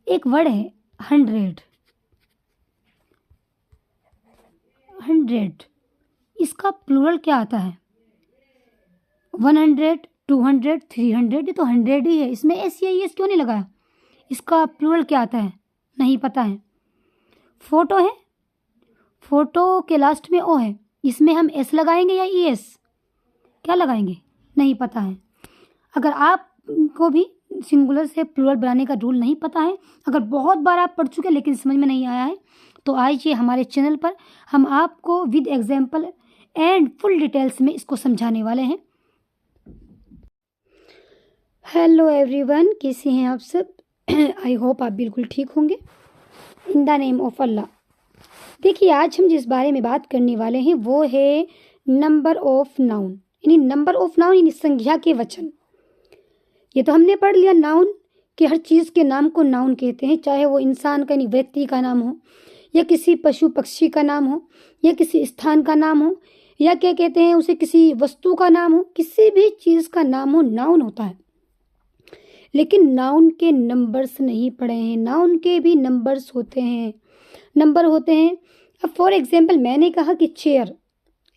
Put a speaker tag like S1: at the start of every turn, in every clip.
S1: एक वर्ड है 100, 100, इसका प्लूरल क्या आता है? 100, 200, 300, ये तो 100 ही है, इसमें एस या एस क्यों नहीं लगाया? इसका प्लूरल क्या आता है? नहीं पता है। फोटो है, फोटो के लास्ट में ओ है, इसमें हम एस लगाएंगे या ई एस, क्या लगाएंगे? नहीं पता है। अगर आपको भी सिंगुलर से प्लूरल बनाने का रूल नहीं पता है, अगर बहुत बार आप पढ़ चुके लेकिन समझ में नहीं आया है, तो आइए हमारे चैनल पर, हम आपको with example and full details में इसको समझाने वाले हैं। हेलो एवरीवन, कैसे हैं आप सब? आई होप आप बिल्कुल ठीक होंगे। इन द नेम ऑफ अल्लाह। देखिए, आज हम जिस बारे में बात करने वाले हैं वो है नंबर ऑफ नाउन, यानी नंबर ऑफ नाउन यानी संख्या के वचन। ये तो हमने पढ़ लिया नाउन कि हर चीज़ के नाम को नाउन कहते हैं, चाहे वो इंसान का यानी व्यक्ति का नाम हो, या किसी पशु पक्षी का नाम हो, या किसी स्थान का नाम हो, या क्या कहते हैं उसे, किसी वस्तु का नाम हो, किसी भी चीज़ का नाम हो, नाउन होता है। लेकिन नाउन के नंबर्स नहीं पढ़े हैं, नाउन के भी नंबर्स होते हैं, नंबर होते हैं। अब फॉर एग्जाम्पल मैंने कहा कि चेयर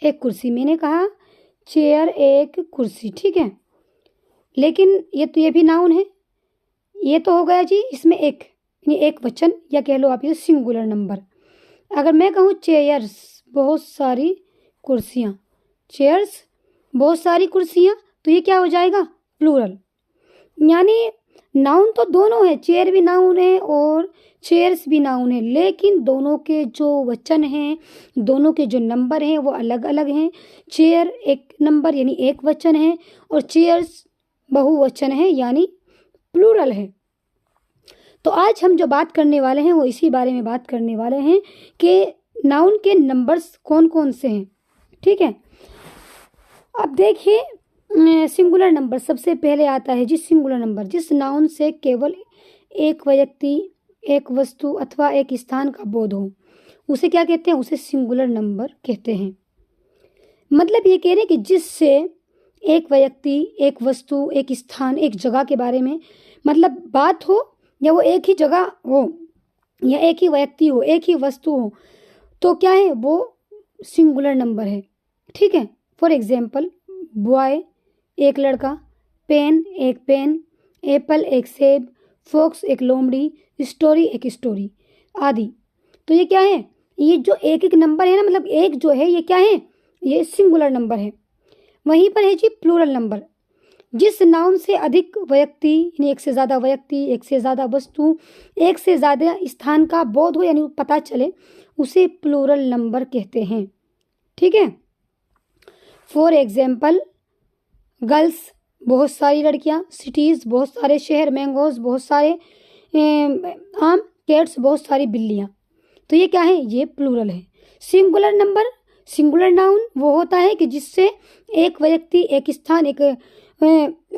S1: एक कुर्सी, मैंने कहा चेयर एक कुर्सी, ठीक है, लेकिन ये भी नाउन है, ये तो हो गया जी इसमें एक, यानी एक वचन, या कह लो आप ये सिंगुलर नंबर। अगर मैं कहूँ चेयर्स बहुत सारी कुर्सियाँ, चेयर्स बहुत सारी कुर्सियाँ, तो ये क्या हो जाएगा? प्लूरल। यानी नाउन तो दोनों है, चेयर भी नाउन है और चेयर्स भी नाउन है, लेकिन दोनों के जो वचन हैं, दोनों के जो नंबर हैं वो अलग अलग हैं। चेयर एक नंबर यानी एक वचन है, और चेयर्स बहुवचन है यानी प्लूरल है। तो आज हम जो बात करने वाले हैं वो इसी बारे में बात करने वाले हैं कि नाउन के नंबर्स कौन कौन से हैं, ठीक है। अब देखिए, सिंगुलर नंबर सबसे पहले आता है जी। सिंगुलर नंबर जिस नाउन से केवल एक व्यक्ति, एक वस्तु अथवा एक स्थान का बोध हो, उसे क्या कहते हैं? उसे सिंगुलर नंबर कहते हैं। मतलब ये कह रहे हैं कि जिससे एक व्यक्ति, एक वस्तु, एक स्थान, एक जगह के बारे में मतलब बात हो, या वो एक ही जगह हो, या एक ही व्यक्ति हो, एक ही वस्तु हो, तो क्या है? वो सिंगुलर नंबर है, ठीक है। फॉर एग्जाम्पल बॉय एक लड़का, पेन एक पेन, एप्पल एक सेब, फॉक्स एक लोमड़ी, स्टोरी एक स्टोरी आदि। तो ये क्या है? ये जो एक एक नंबर है ना, मतलब एक जो है ये क्या है? ये सिंगुलर नंबर है। वहीं पर है जी प्लूरल नंबर, जिस नाउन से अधिक व्यक्ति यानी एक से ज़्यादा व्यक्ति, एक से ज़्यादा वस्तु, एक से ज़्यादा स्थान का बोध हो यानी पता चले, उसे प्लूरल नंबर कहते हैं, ठीक है। फॉर एग्जाम्पल गर्ल्स बहुत सारी लड़कियां, सिटीज़ बहुत सारे शहर, मैंगोज बहुत सारे आम, कैट्स बहुत सारी बिल्लियां। तो ये क्या है? ये प्लूरल है। सिंगुलर नंबर, सिंगुलर नाउन वो होता है कि जिससे एक व्यक्ति, एक स्थान, एक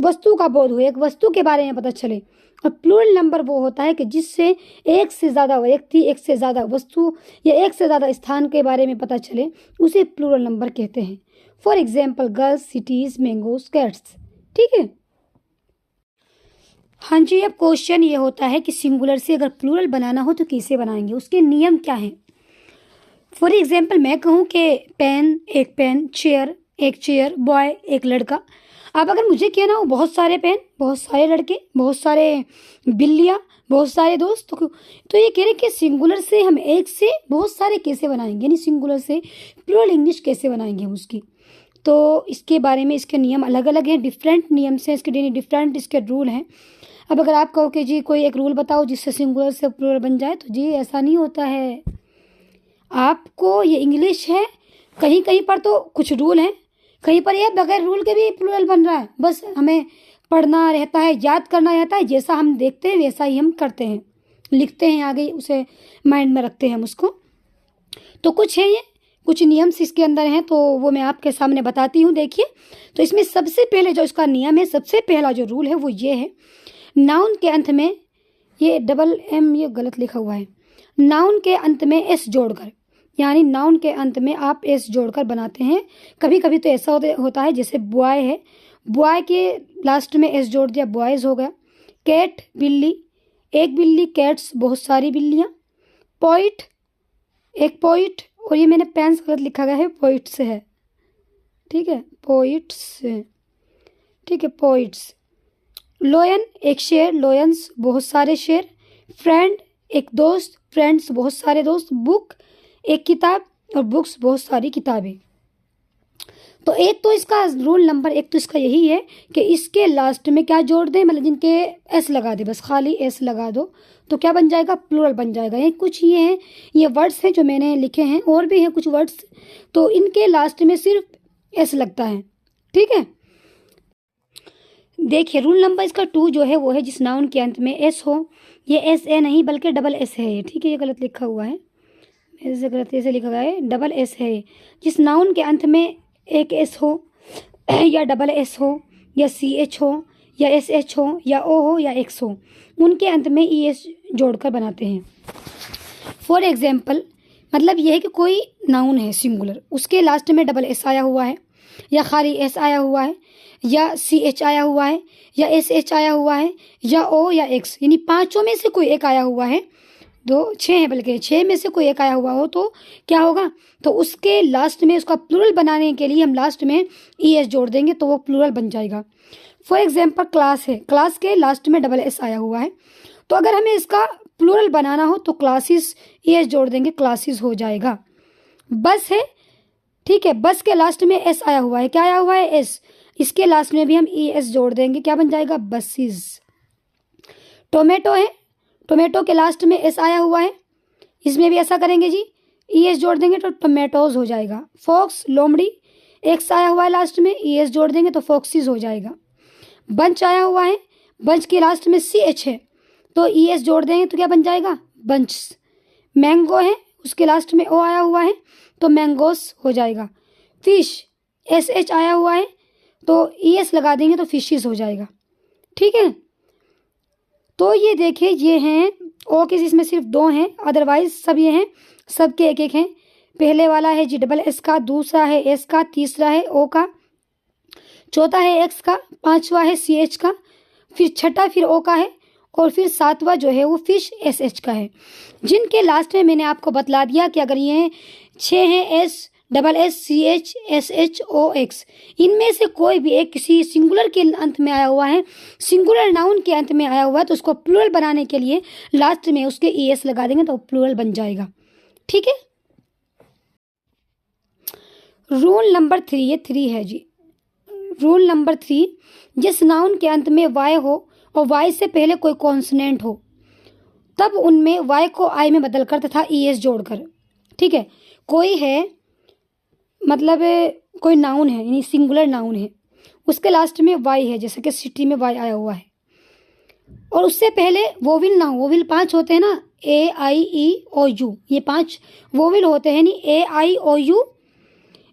S1: वस्तु का बोध हो, एक वस्तु के बारे में पता चले। और प्लूरल नंबर वो होता है कि जिससे एक से ज़्यादा व्यक्ति, एक से ज़्यादा वस्तु या एक से ज़्यादा स्थान के बारे में पता चले, उसे प्लूरल नंबर कहते हैं। For example girls, cities, mangoes, cats, ठीक है। हाँ जी, अब क्वेश्चन ये होता है कि सिंगुलर से अगर प्लूरल बनाना हो तो कैसे बनाएंगे, उसके नियम क्या हैं? फॉर एग्जाम्पल मैं कहूँ कि पेन एक पेन, चेयर एक चेयर, बॉय एक लड़का। अब अगर मुझे कहना हो बहुत सारे पेन, बहुत सारे लड़के, बहुत सारे बिल्लियाँ, बहुत सारे दोस्त, तो ये कह रहे कि सिंगुलर से हम एक से बहुत सारे कैसे बनाएंगे, यानी सिंगुलर से प्लूरल इंग्लिश कैसे बनाएंगे हम उसकी। तो इसके बारे में इसके नियम अलग अलग हैं, डिफरेंट नियम से इसके डिफरेंट इसके रूल हैं। अब अगर आप कहो कि जी कोई एक रूल बताओ जिससे सिंगुलर से प्लूरल बन जाए, तो जी ऐसा नहीं होता है। आपको ये इंग्लिश है, कहीं कहीं पर तो कुछ रूल हैं, कहीं पर ये बगैर रूल के भी प्लूरल बन रहा है। बस हमें पढ़ना रहता है, याद करना रहता है, जैसा हम देखते हैं वैसा ही हम करते हैं, लिखते हैं आगे, उसे माइंड में रखते हैं हम उसको। तो कुछ है, ये कुछ नियम्स इसके अंदर हैं, तो वो मैं आपके सामने बताती हूँ। देखिए, तो इसमें सबसे पहले जो इसका नियम है, सबसे पहला जो रूल है वो ये है, नाउन के अंत में ये डबल एम, ये गलत लिखा हुआ है, नाउन के अंत में एस जोड़कर, यानी नाउन के अंत में आप एस जोड़कर बनाते हैं। कभी कभी तो ऐसा होता है, जैसे बॉय है, बॉय के लास्ट में एस जोड़ दिया, बॉयज़ हो गया। कैट बिल्ली, एक बिल्ली, कैट्स बहुत सारी बिल्लियाँ, पोइट एक पोइट, और ये मैंने पेन से गलत लिखा गया है, पोइट से है, ठीक है, पोइट्स, ठीक है, पोइट्स। लोयन एक शेर, लोयंस बहुत सारे शेर। फ्रेंड एक दोस्त, फ्रेंड्स बहुत सारे दोस्त। बुक एक किताब, और बुक्स बहुत सारी किताबें। तो एक तो इसका रूल नंबर एक तो इसका यही है कि इसके लास्ट में क्या जोड़ दें, मतलब जिनके एस लगा दे, बस खाली एस लगा दो तो क्या बन जाएगा, प्लूरल बन जाएगा। ये कुछ ये हैं, ये वर्ड्स हैं जो मैंने लिखे हैं, और भी हैं कुछ वर्ड्स, तो इनके लास्ट में सिर्फ एस लगता है, ठीक है। देखिए रूल नंबर इसका 2 जो है वो है जिस नाउन के अंत में एस हो, ये एस ए नहीं बल्कि डबल एस है ये, ठीक है, ये गलत लिखा हुआ है, ऐसे गलत ऐसे लिखा गया है, डबल एस है ये। जिस नाउन के अंत में एक एस हो या डबल एस हो या सी एच हो या एस एच हो या ओ हो या एक्स हो, उनके अंत में ई एस जोड़कर बनाते हैं। फॉर एग्जाम्पल, मतलब यह है कि कोई नाउन है सिंगुलर, उसके लास्ट में डबल एस आया हुआ है, या खाली एस आया हुआ है, या सी एच आया हुआ है, या एस एच आया हुआ है, या ओ या एक्स, यानी पांचों में से कोई एक आया हुआ है, 6 है बल्कि 6 में से कोई एक आया हुआ हो तो क्या होगा, तो उसके लास्ट में उसका प्लूरल बनाने के लिए हम लास्ट में ई एस जोड़ देंगे तो वो प्लूरल बन जाएगा। फॉर एग्जाम्पल क्लास है, क्लास के लास्ट में डबल एस आया हुआ है, तो अगर हमें इसका प्लूरल बनाना हो तो क्लासेस ई एस जोड़ देंगे, क्लासेस हो जाएगा। बस है, ठीक है, बस के लास्ट में एस आया हुआ है, क्या आया हुआ है, एस, इसके लास्ट में भी हम ई एस जोड़ देंगे, क्या बन जाएगा, बसेस। टोमेटो है, टोमेटो के लास्ट में एस आया हुआ है, इसमें भी ऐसा करेंगे जी, ई एस जोड़ देंगे तो टोमेटोज हो जाएगा। फॉक्स लोमड़ी, एक्स आया हुआ है लास्ट में, ई एस जोड़ देंगे तो फॉक्सीज हो जाएगा। बंच आया हुआ है, बंच के लास्ट में सी एच है तो ई एस जोड़ देंगे तो क्या बन जाएगा, बंच। मैंगो है, उसके लास्ट में ओ आया हुआ है तो मैंगोस हो जाएगा। फिश एस एच आया हुआ है तो ई एस लगा देंगे तो फिशेस हो जाएगा, ठीक है। तो ये देखिए ये हैं ओ के, इसमें सिर्फ 2 हैं, अदरवाइज सब ये हैं, सबके एक एक हैं। पहले वाला है जी डबल एस का, दूसरा है एस का, तीसरा है ओ का, चौथा है एक्स का, पांचवा है सी एच का, फिर छठा फिर ओ का है, और फिर सातवां जो है वो फिश एस एच का है। जिनके लास्ट में मैंने आपको बतला दिया कि अगर ये 6 हैं, S double S C H S H O X, इनमें से कोई भी एक किसी सिंगुलर के अंत में आया हुआ है, सिंगुलर नाउन के अंत में आया हुआ है, तो उसको प्लूरल बनाने के लिए लास्ट में उसके ई एस लगा देंगे तो प्लूरल बन जाएगा, ठीक है। रूल नंबर 3, ये 3 है जी। रूल नंबर 3, जिस नाउन के अंत में वाई हो और वाई से पहले कोई कॉन्सोनेंट हो तब उनमें वाई को आई में बदलकर तथा ई एस जोड़कर, ठीक है। कोई है, मतलब कोई नाउन है, यानी सिंगुलर नाउन है, उसके लास्ट में वाई है, जैसे कि सिटी में वाई आया हुआ है, और उससे पहले वोविल ना हो, वोविल 5 होते हैं ना, ए आई ई ओ यू, ये 5 वोविल होते हैं, नहीं ए आई ओ you,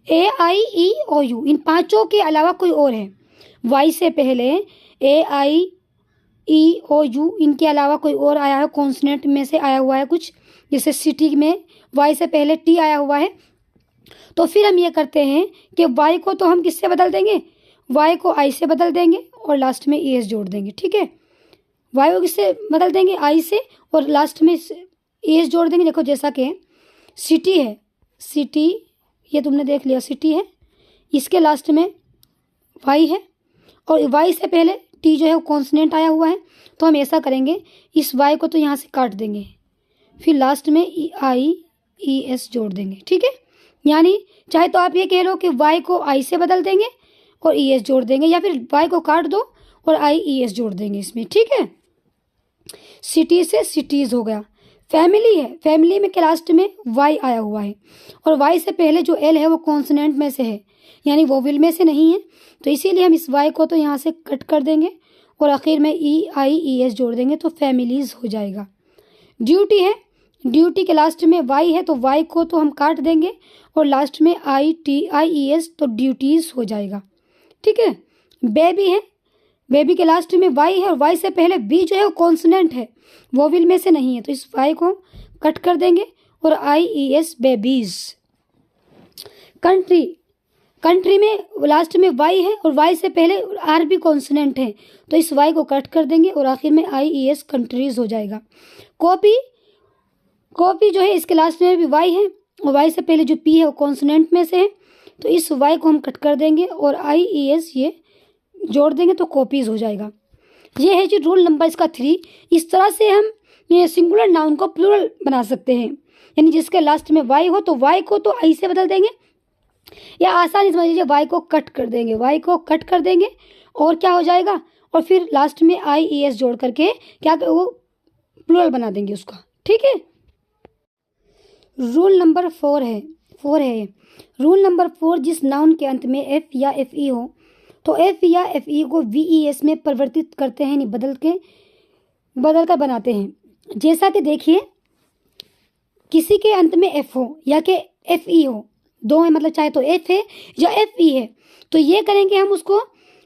S1: A I E O you, इन 5 के अलावा कोई और है, वाई से पहले ए आई ई ओ यू, इनके अलावा कोई और आया है, कॉन्सोनेंट में से आया हुआ है कुछ, जैसे सिटी में वाई से पहले टी आया हुआ है, तो फिर हम ये करते हैं कि वाई को तो हम किससे बदल देंगे, वाई को आई से बदल देंगे और लास्ट में ई एस जोड़ देंगे, ठीक है। वाई को किससे बदल देंगे, आई से, और लास्ट में ई एस जोड़ देंगे। देखो जैसा कि सिटी है, सिटी ये तुमने देख लिया, सिटी है, इसके लास्ट में वाई है, और वाई से पहले टी जो है वो कॉन्सोनेंट आया हुआ है, तो हम ऐसा करेंगे, इस वाई को तो यहाँ से काट देंगे, फिर लास्ट में आई ई एस जोड़ देंगे, ठीक है। यानी चाहे तो आप ये कह लो कि वाई को आई से बदल देंगे और ई एस जोड़ देंगे, या फिर वाई को काट दो और आई ई एस जोड़ देंगे इसमें, ठीक है। सिटी से सिटीज हो गया। फैमिली है, फैमिली में के लास्ट में वाई आया हुआ है, और वाई से पहले जो एल है वो कॉन्सोनेंट में से है, यानी वोविल में से नहीं है, तो इसीलिए हम इस वाई को तो यहाँ से कट कर देंगे और आखिर में ई आई ई एस जोड़ देंगे तो फैमिलीज हो जाएगा। ड्यूटी है, ड्यूटी के लास्ट में वाई है तो वाई को तो हम काट देंगे और लास्ट में I T I E S तो ड्यूटीज हो जाएगा, ठीक है। बेबी है, बेबी के लास्ट में वाई है और वाई से पहले बी जो है वो कॉन्सोनेंट है, वोविल में से नहीं है, तो इस वाई को कट कर देंगे और I E S babies. Country, country में लास्ट में वाई है और वाई से पहले आर भी कॉन्सोनेंट है, तो इस वाई को कट कर देंगे और आखिर में IES कंट्रीज हो जाएगा। कॉपी जो है इसके लास्ट में भी वाई है और वाई से पहले जो पी है वो कॉन्सोनेंट में से है, तो इस वाई को हम कट कर देंगे और IES ये जोड़ देंगे तो कॉपीज हो जाएगा। ये है जी रूल नंबर इसका 3। इस तरह से हम ये सिंगुलर नाउन को प्लूरल बना सकते हैं, यानी जिसके लास्ट में वाई हो तो वाई को तो आई से बदल देंगे, या आसानी समझ लीजिए वाई को कट कर देंगे, वाई को कट कर देंगे और क्या हो जाएगा, और फिर लास्ट में IES जोड़ करके क्या वो प्लूरल बना देंगे उसका। ठीक है, रूल नंबर 4 है। रूल नंबर 4, जिस नाउन के अंत में F या FE हो तो F या FE को VES में परिवर्तित करते हैं, नहीं बदल कर बनाते हैं। जैसा कि देखिए, किसी के अंत में F हो या कि FE हो, दो है मतलब चाहे तो F है या FE है, तो ये करेंगे हम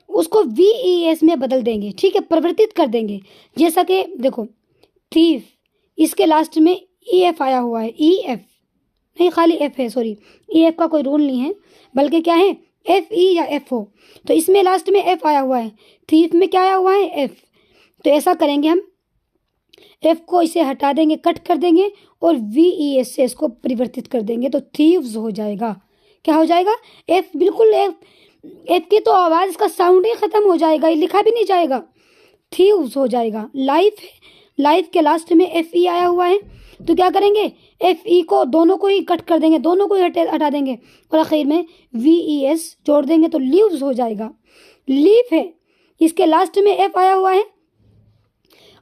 S1: उसको VES में बदल देंगे। ठीक है, परिवर्तित कर देंगे। जैसा कि देखो थीफ, इसके लास्ट में EF आया हुआ है, EF नहीं खाली F है, सॉरी EF का कोई रूल नहीं है, बल्कि क्या है FE या F हो, तो इसमें लास्ट में F आया हुआ है, थीफ में क्या आया हुआ है F, तो ऐसा करेंगे हम F को इसे हटा देंगे, कट कर देंगे और VES से इसको परिवर्तित कर देंगे तो थीव्स हो जाएगा। क्या हो जाएगा, F बिल्कुल F की तो आवाज़, इसका साउंड ही ख़त्म हो जाएगा, ये लिखा भी नहीं जाएगा, थीव्स हो जाएगा। लाइफ के लास्ट में FE आया हुआ है, तो क्या करेंगे FE को दोनों को ही कट कर देंगे, दोनों को ही हटा देंगे और आखिर में VES जोड़ देंगे तो लीव्स हो जाएगा। लीफ है, इसके लास्ट में F आया हुआ है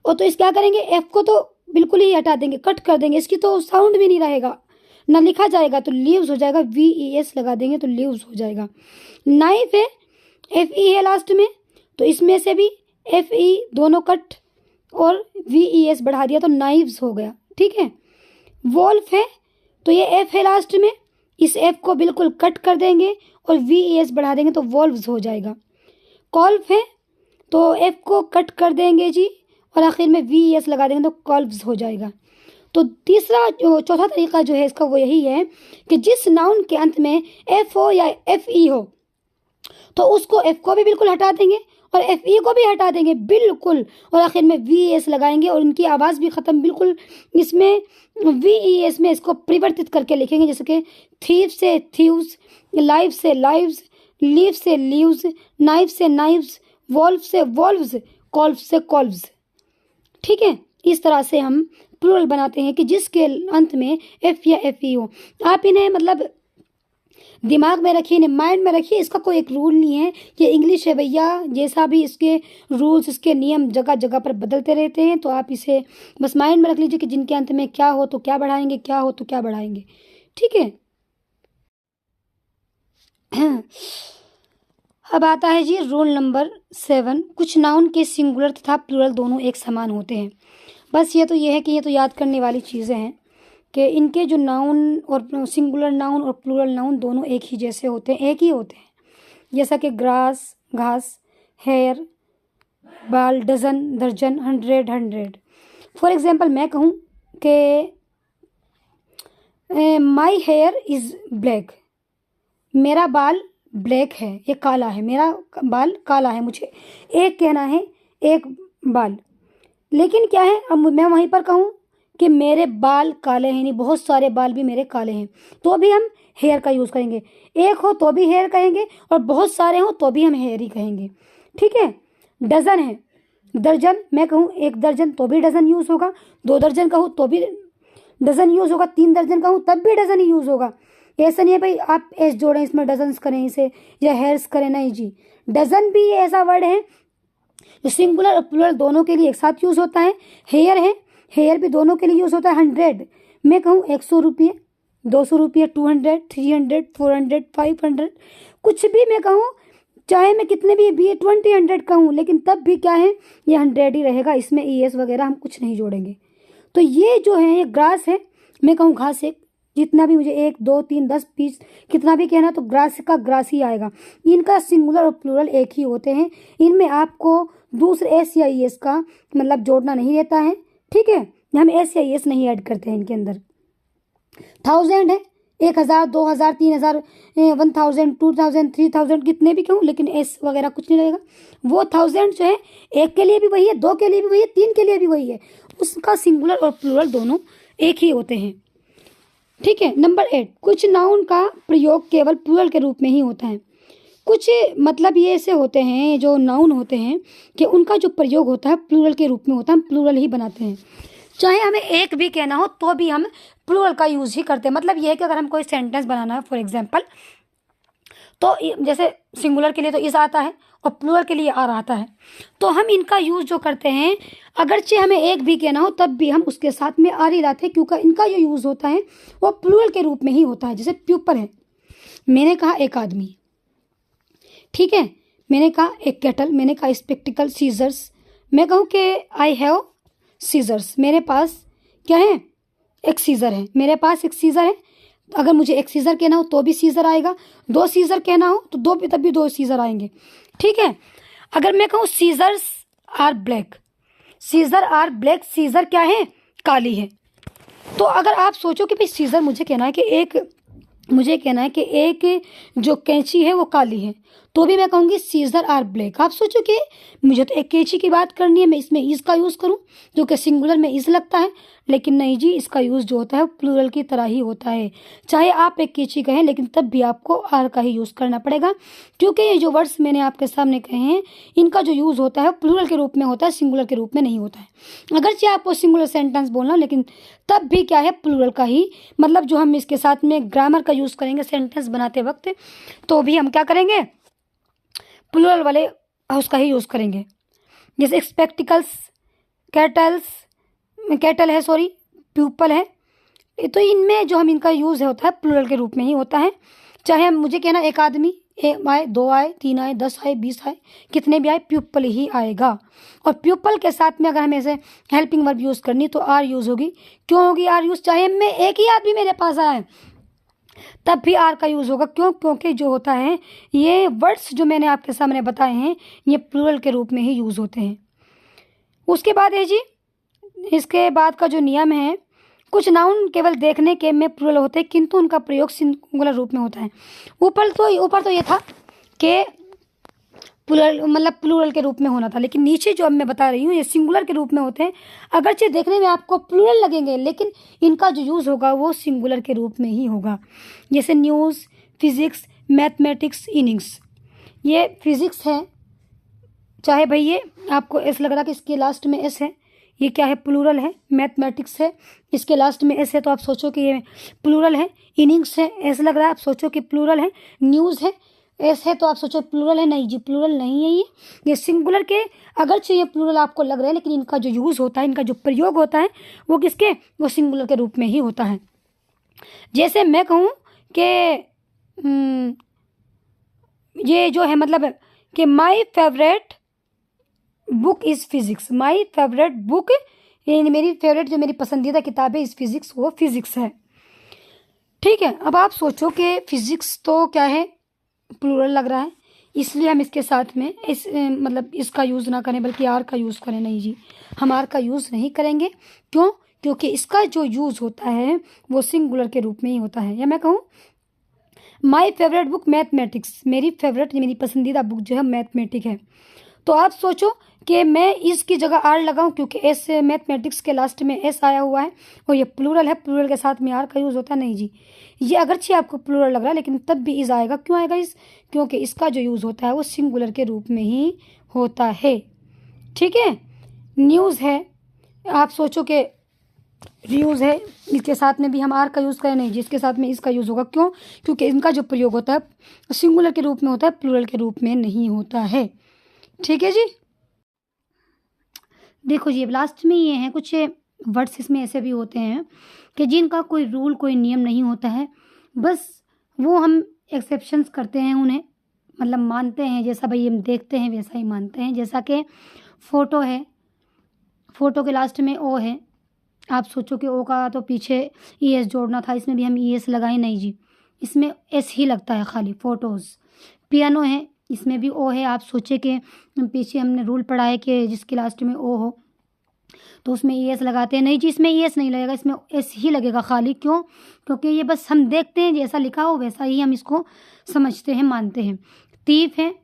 S1: और तो इस क्या करेंगे F को तो बिल्कुल ही हटा देंगे, कट कर देंगे, इसकी तो साउंड भी नहीं रहेगा, ना लिखा जाएगा, तो लीव्स हो जाएगा। VES लगा देंगे तो लीव्स हो जाएगा। नाइफ है, FE है लास्ट में, तो इसमें से भी FE दोनों कट और VES बढ़ा दिया तो नाइव्स हो गया। ठीक है, वॉल्फ है, तो ये F है लास्ट में, इस F को बिल्कुल कट कर देंगे और VES बढ़ा देंगे तो वॉल्व्स हो जाएगा। कॉल्फ है, तो F को कट कर देंगे जी और आखिर में VES लगा देंगे तो कॉल्व्स हो जाएगा। तो चौथा तरीका जो है इसका वो यही है कि जिस नाउन के अंत में F हो या FE हो तो उसको F को भी बिल्कुल हटा देंगे और FE को भी हटा देंगे बिल्कुल, और आखिर में VES लगाएंगे और उनकी आवाज़ भी ख़त्म बिल्कुल, इसमें VES में इसको परिवर्तित करके लिखेंगे, जैसे कि थीव से थीव्स, लाइफ से लाइव्स, लीव से लीव्स, नाइफ से नाइव्स, वॉल्फ से वॉल्व्स, कॉल्फ से कॉल्व्स। ठीक है, इस तरह से हम प्लूरल बनाते हैं कि जिसके अंत में F या FE हो। आप इन्हें मतलब दिमाग में रखिए, इन्हें माइंड में रखिए, इसका कोई एक रूल नहीं है, ये इंग्लिश है भैया, जैसा भी इसके रूल्स, इसके नियम जगह जगह पर बदलते रहते हैं, तो आप इसे बस माइंड में रख लीजिए कि जिनके अंत में क्या हो तो क्या बढ़ाएंगे, क्या हो तो क्या बढ़ाएंगे। ठीक है, अब आता है जी रूल नंबर 7। कुछ नाउन के सिंगुलर तथा प्लूरल दोनों एक समान होते हैं। बस ये है कि ये तो याद करने वाली चीज़ें हैं कि इनके जो नाउन और सिंगुलर नाउन और प्लूरल नाउन दोनों एक ही जैसे होते हैं, एक ही होते हैं। जैसा कि ग्रास घास, हेयर बाल, डजन दर्जन, 100। फॉर एग्जांपल मैं कहूँ कि माई हेयर इज़ ब्लैक, मेरा बाल ब्लैक है, ये काला है, मेरा बाल काला है, मुझे एक कहना है, एक बाल। लेकिन क्या है, अब मैं वहीं पर कहूँ कि मेरे बाल काले हैं, नहीं बहुत सारे बाल भी मेरे काले हैं, तो भी हम हेयर का यूज़ करेंगे। एक हो तो भी हेयर कहेंगे और बहुत सारे हो तो भी हम हेयर ही कहेंगे। ठीक है, डजन है, दर्जन मैं कहूँ 1 दर्जन तो भी डजन यूज़ होगा, 2 दर्जन कहूँ तो भी डजन यूज़ होगा, 3 दर्जन कहूँ तब भी डजन ही यूज़ होगा। ऐसा नहीं है भाई आप एस जोड़ें इसमें डजन्स करें इसे या हेयर्स करें, नहीं जी। डजन भी ऐसा वर्ड है जो सिंगुलर और प्लूरल दोनों के लिए एक साथ यूज़ होता है। हेयर है, हेयर भी दोनों के लिए यूज़ होता है। 100 मैं कहूँ 100 रुपये, 200 रुपये, 200, 300, 400, 500, कुछ भी मैं कहूँ, चाहे मैं कितने भी 20, 100 कहूँ, लेकिन तब भी क्या है ये 100 ही रहेगा, इसमें ES वगैरह हम कुछ नहीं जोड़ेंगे। तो ये जो है ये ग्रास है, मैं कहूँ घास है, जितना भी मुझे 1, 2, 3, 10, 20 कितना भी कहना तो ग्रास का ग्रास ही आएगा। इनका सिंगुलर और प्लूरल एक ही होते हैं, इनमें आपको दूसरे एस या ES का मतलब जोड़ना नहीं रहता है। ठीक है, हम एस या ES नहीं ऐड करते हैं इनके अंदर। 1000 है, 1000, 2000, 3000, 1000, 2000, 3000 कितने भी कहूँ, लेकिन एस वगैरह कुछ नहीं लगेगा। वो 1000 जो है एक के लिए भी वही है, दो के लिए भी वही है, तीन के लिए भी वही है, उसका सिंगुलर और प्लूरल दोनों एक ही होते हैं। ठीक है। नंबर 8, कुछ नाउन का प्रयोग केवल प्लूरल के रूप में ही होता है। कुछ मतलब ये ऐसे होते हैं जो नाउन होते हैं कि उनका जो प्रयोग होता है प्लूरल के रूप में होता है, हम प्लूरल ही बनाते हैं। चाहे हमें एक भी कहना हो तो भी हम प्लूरल का यूज़ ही करते हैं। मतलब ये है कि अगर हम कोई सेंटेंस बनाना है फॉर एग्जांपल, तो जैसे सिंगुलर के लिए तो इस आता है और प्लूरल के लिए आर आता है, तो हम इनका यूज़ जो करते हैं, अगरचे हमें एक भी कहना हो तब भी हम उसके साथ में आर ही लाते हैं, क्योंकि इनका जो यूज़ होता है वो प्लूरल के रूप में ही होता है। जैसे प्यूपल है, मैंने कहा एक आदमी, ठीक है, मैंने कहा एक केटल, मैंने कहा स्पेक्टिकल, सीजर्स, मैं कहूँ कि आई हैव सीजर्स, मेरे पास क्या है, एक सीज़र है, मेरे पास एक सीज़र है। अगर मुझे एक सीज़र कहना हो तो भी सीज़र आएगा, दो सीज़र कहना हो तो दो, तब भी दो सीज़र आएंगे। ठीक है। अगर मैं कहूँ scissors are black, scissor are black, scissor क्या है, काली है। तो अगर आप सोचो कि भाई सीज़र मुझे कहना है कि एक जो कैंची है वो काली है, तो भी मैं कहूँगी सीज़र आर ब्लैक। आप सोचो कि मुझे तो एक कैंची की बात करनी है, मैं इसमें इज का यूज़ करूँ जो कि सिंगुलर में इज लगता है, लेकिन नहीं जी, इसका यूज़ जो होता है प्लूरल की तरह ही होता है। चाहे आप एक कैंची कहें, लेकिन तब भी आपको आर का ही यूज़ करना पड़ेगा, क्योंकि ये जो वर्ड्स मैंने आपके सामने कहे हैं इनका जो यूज़ होता है प्लूरल के रूप में होता है, सिंगुलर के रूप में नहीं होता है। अगरचे आपको सिंगुलर सेंटेंस बोलना, लेकिन तब भी क्या है, प्लूरल का ही, मतलब जो हम इसके साथ में ग्रामर का यूज़ करेंगे सेंटेंस बनाते वक्त, तो भी हम क्या करेंगे, प्लूरल वाले उसका ही यूज़ करेंगे। जैसे स्पेक्टिकल्स, कैटल है, सॉरी, प्यूपल है, तो इनमें जो हम इनका यूज़ होता है प्लूरल के रूप में ही होता है। चाहे हम मुझे कहना एक आदमी, एक आए, दो आए, तीन आए, 10 आए, 20 आए, कितने भी आए, प्यूपल ही आएगा। और प्यूपल के साथ में अगर हमें ऐसे हेल्पिंग वर्ब यूज़ करनी तो आर यूज़ होगी। क्यों होगी आर यूज़, चाहे मैं एक ही आदमी मेरे पास आया है तब भी आर का यूज़ होगा। क्यों, क्योंकि जो होता है ये वर्ड्स जो मैंने आपके सामने बताए हैं ये प्लूरल के रूप में ही यूज़ होते हैं। उसके बाद है जी, इसके बाद का जो नियम है, कुछ नाउन केवल देखने के में प्लूरल होते हैं किंतु उनका प्रयोग सिंगुलर रूप में होता है। ऊपर तो ये था कि प्लूरल मतलब प्लूरल के रूप में होना था, लेकिन नीचे जो अब मैं बता रही हूँ ये सिंगुलर के रूप में होते हैं। अगरचे देखने में आपको प्लूरल लगेंगे, लेकिन इनका जो यूज़ होगा वो सिंगुलर के रूप में ही होगा। जैसे न्यूज़, फिजिक्स, मैथमेटिक्स, इनिंग्स, ये फिजिक्स है, चाहे भाई ये आपको ऐसा लग रहा कि इसके लास्ट में एस है, ये क्या है, प्लूरल है। मैथमेटिक्स है, इसके लास्ट में एस है, तो आप सोचो कि ये प्लूरल है। इनिंग्स है, ऐसा लग रहा है, आप सोचो कि प्लूरल है। न्यूज़ है, एस है, तो आप सोचो प्लूरल है। नहीं जी, प्लूरल नहीं है ये सिंगुलर के, अगरचे ये प्लूरल आपको लग रहा है, लेकिन इनका जो यूज़ होता है, इनका जो प्रयोग होता है वो किसके, वो सिंगुलर के रूप में ही होता है। जैसे मैं कहूँ कि ये जो है मतलब कि my favourite book is physics, my favourite book, मेरी फेवरेट जो मेरी पसंदीदा किताब है इस फिजिक्स, वो फिजिक्स है। ठीक है। अब आप सोचो कि फिजिक्स तो क्या है, प्लूरल लग रहा है, इसलिए हम इसके साथ में इस मतलब इसका यूज़ ना करें बल्कि आर का यूज़ करें। नहीं जी, हम आर का यूज़ नहीं करेंगे। क्यों, क्योंकि इसका जो यूज़ होता है वो सिंगुलर के रूप में ही होता है। या मैं कहूँ माई फेवरेट बुक मैथमेटिक्स, मेरी फेवरेट मेरी पसंदीदा बुक जो है मैथमेटिक है, तो आप सोचो कि मैं इसकी जगह आर लगाऊं, क्योंकि एस मैथमेटिक्स के लास्ट में एस आया हुआ है और ये प्लूरल है, प्लूरल के साथ में आर का यूज़ होता है। नहीं जी, ये अगरचे आपको प्लूरल लग रहा है लेकिन तब भी इज आएगा। क्यों आएगा इस, क्योंकि इसका जो यूज़ होता है वो सिंगुलर के रूप में ही होता है। ठीक है। न्यूज़ है, आप सोचो कि न्यूज़ है, इसके साथ में भी हम आर का यूज़ करें। नहीं, जिसके साथ में इसका यूज़ होगा। क्यों, क्योंकि इनका जो प्रयोग होता है सिंगुलर के रूप में होता है, प्लूरल के रूप में नहीं होता है। ठीक है जी। देखो जी, लास्ट में ये हैं कुछ वर्ड्स, इसमें ऐसे भी होते हैं कि जिनका कोई रूल कोई नियम नहीं होता है, बस वो हम एक्सेप्शंस करते हैं, उन्हें मतलब मानते हैं, जैसा भाई हम देखते हैं वैसा ही मानते हैं। जैसा कि फ़ोटो है, फ़ोटो के लास्ट में ओ है, आप सोचो कि ओ का तो पीछे ई एस जोड़ना था, इसमें भी हम ई एस लगाए। नहीं जी, इसमें एस ही लगता है खाली, फ़ोटोज़। पियानो है, इसमें भी ओ है, आप सोचे कि पीछे हमने रूल पढ़ा है कि जिसके लास्ट में ओ हो, तो उसमें ES लगाते हैं। नहीं जी, इसमें ES नहीं लगेगा, इसमें S ही लगेगा खाली। क्यों? क्योंकि ये बस हम देखते हैं, जैसा लिखा हो वैसा ही हम इसको समझते हैं, मानते हैं। थीफ है,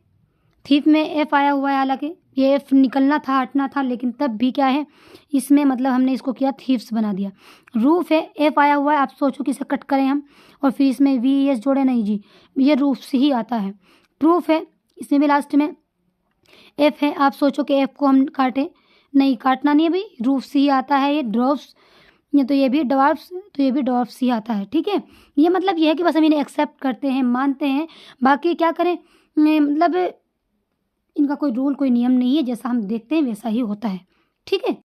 S1: थीफ में F आया हुआ है, हालांकि ये F निकलना था, हटना था, लेकिन तब भी क्या है, इसमें मतलब हमने इसको किया थीफ्स बना दिया। रूफ है, F आया हुआ है, आप सोचो कि इसे कट करें हम और फिर इसमें VES जोड़े, नहीं जी, ये रूफ से ही आता है। प्रूफ है, इसमें भी लास्ट में F है, आप सोचो कि F को हम काटें, नहीं काटना नहीं है भाई, रूफ से ही आता है। ये ड्रॉप्स, ये तो ये भी ड्वार्फ्स, तो ये भी ड्वार्फ्स ही आता है। ठीक है, ये मतलब ये है कि बस हम इन्हें एक्सेप्ट करते हैं, मानते हैं, बाकी क्या करें, मतलब इनका कोई रूल कोई नियम नहीं है, जैसा हम देखते हैं वैसा ही होता है। ठीक है।